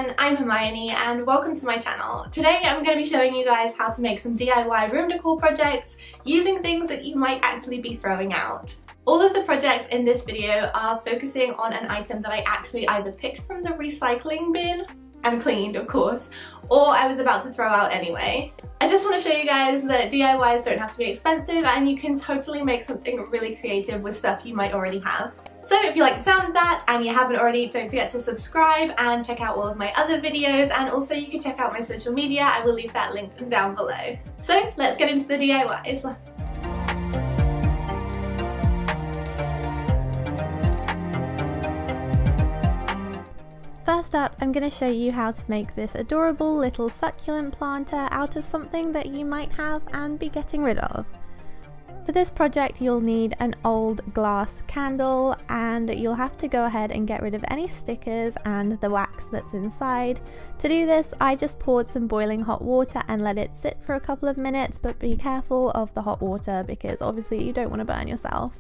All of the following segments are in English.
everyone, I'm Hermione and welcome to my channel. Today I'm going to be showing you guys how to make some DIY room decor projects using things that you might actually be throwing out. All of the projects in this video are focusing on an item that I actually either picked from the recycling bin and cleaned, of course, or I was about to throw out anyway. I just want to show you guys that DIYs don't have to be expensive and you can totally make something really creative with stuff you might already have. So if you like the sound of that and you haven't already, don't forget to subscribe and check out all of my other videos, and also you can check out my social media. I will leave that linked down below. So let's get into the DIYs. First up, I'm going to show you how to make this adorable little succulent planter out of something that you might have and be getting rid of. For this project you'll need an old glass candle, and you'll have to go ahead and get rid of any stickers and the wax that's inside. To do this I just poured some boiling hot water and let it sit for a couple of minutes, but be careful of the hot water because obviously you don't want to burn yourself.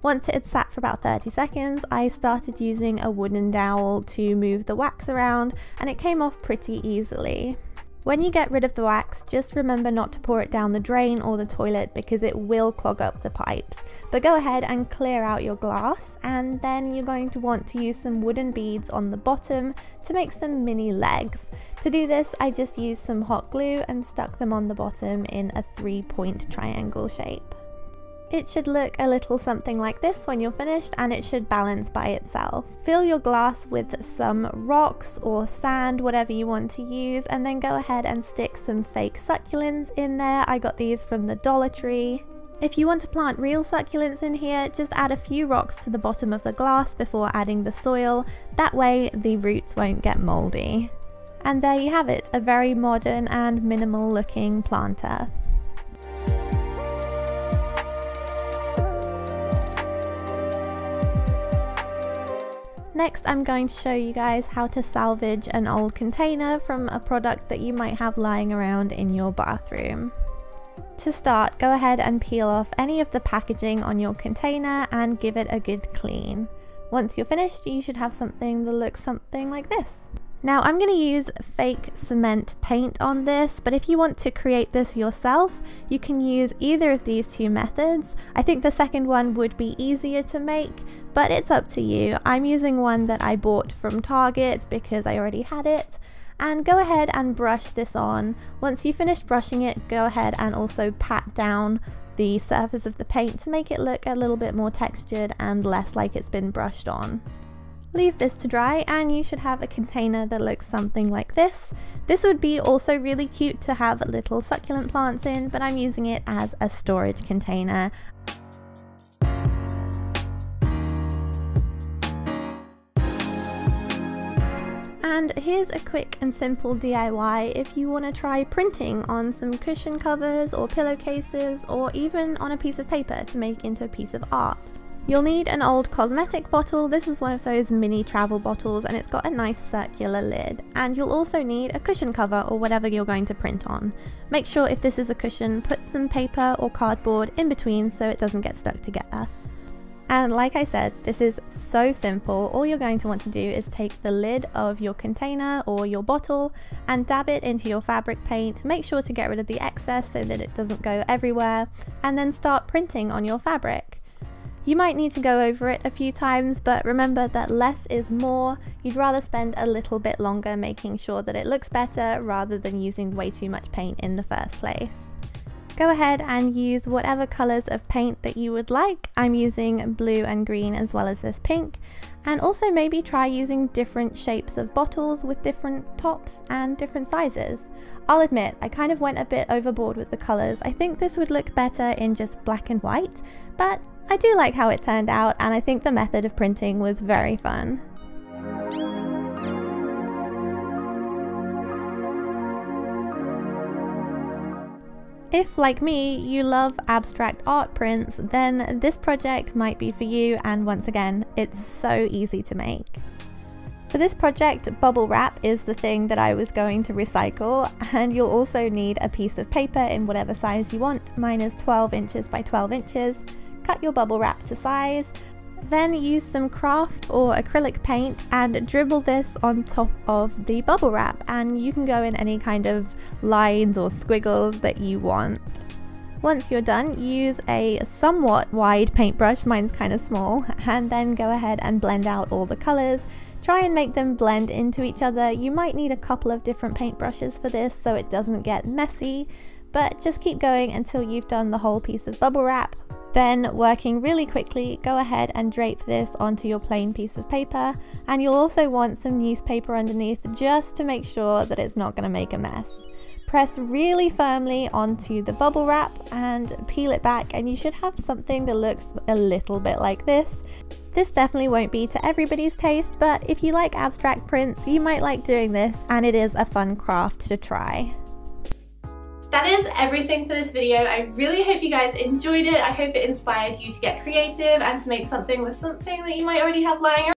Once it had sat for about 30 seconds, I started using a wooden dowel to move the wax around, and it came off pretty easily. When you get rid of the wax, just remember not to pour it down the drain or the toilet because it will clog up the pipes. But go ahead and clear out your glass, and then you're going to want to use some wooden beads on the bottom to make some mini legs. To do this, I just used some hot glue and stuck them on the bottom in a 3-point triangle shape. It should look a little something like this when you're finished, and it should balance by itself. Fill your glass with some rocks or sand, whatever you want to use, and then go ahead and stick some fake succulents in there. I got these from the Dollar Tree. If you want to plant real succulents in here, just add a few rocks to the bottom of the glass before adding the soil. That way the roots won't get moldy. And there you have it, a very modern and minimal looking planter. Next, I'm going to show you guys how to salvage an old container from a product that you might have lying around in your bathroom. To start, go ahead and peel off any of the packaging on your container and give it a good clean. Once you're finished, you should have something that looks something like this. Now I'm going to use fake cement paint on this, but if you want to create this yourself, you can use either of these two methods. I think the second one would be easier to make, but it's up to you. I'm using one that I bought from Target because I already had it. And go ahead and brush this on. Once you've finished brushing it, go ahead and also pat down the surface of the paint to make it look a little bit more textured and less like it's been brushed on. Leave this to dry and you should have a container that looks something like this. This would be also really cute to have little succulent plants in, but I'm using it as a storage container. And here's a quick and simple DIY if you want to try printing on some cushion covers or pillowcases, or even on a piece of paper to make into a piece of art. You'll need an old cosmetic bottle. This is one of those mini travel bottles and it's got a nice circular lid. And you'll also need a cushion cover or whatever you're going to print on. Make sure if this is a cushion, put some paper or cardboard in between so it doesn't get stuck together. And like I said, this is so simple. All you're going to want to do is take the lid of your container or your bottle and dab it into your fabric paint. Make sure to get rid of the excess so that it doesn't go everywhere, and then start printing on your fabric. You might need to go over it a few times, but remember that less is more. You'd rather spend a little bit longer making sure that it looks better rather than using way too much paint in the first place. Go ahead and use whatever colours of paint that you would like. I'm using blue and green as well as this pink. And also maybe try using different shapes of bottles with different tops and different sizes. I'll admit, I kind of went a bit overboard with the colours. I think this would look better in just black and white, but I do like how it turned out, and I think the method of printing was very fun. If, like me, you love abstract art prints, then this project might be for you, and once again, it's so easy to make. For this project, bubble wrap is the thing that I was going to recycle, and you'll also need a piece of paper in whatever size you want. Mine is 12 inches by 12 inches. Cut your bubble wrap to size. Then use some craft or acrylic paint and dribble this on top of the bubble wrap, and you can go in any kind of lines or squiggles that you want. Once you're done, use a somewhat wide paintbrush, mine's kind of small, and then go ahead and blend out all the colours. Try and make them blend into each other. You might need a couple of different paintbrushes for this so it doesn't get messy, but just keep going until you've done the whole piece of bubble wrap. Then, working really quickly, go ahead and drape this onto your plain piece of paper, and you'll also want some newspaper underneath just to make sure that it's not going to make a mess. Press really firmly onto the bubble wrap and peel it back, and you should have something that looks a little bit like this. This definitely won't be to everybody's taste, but if you like abstract prints, you might like doing this, and it is a fun craft to try. That is everything for this video. I really hope you guys enjoyed it. I hope it inspired you to get creative and to make something with something that you might already have lying around.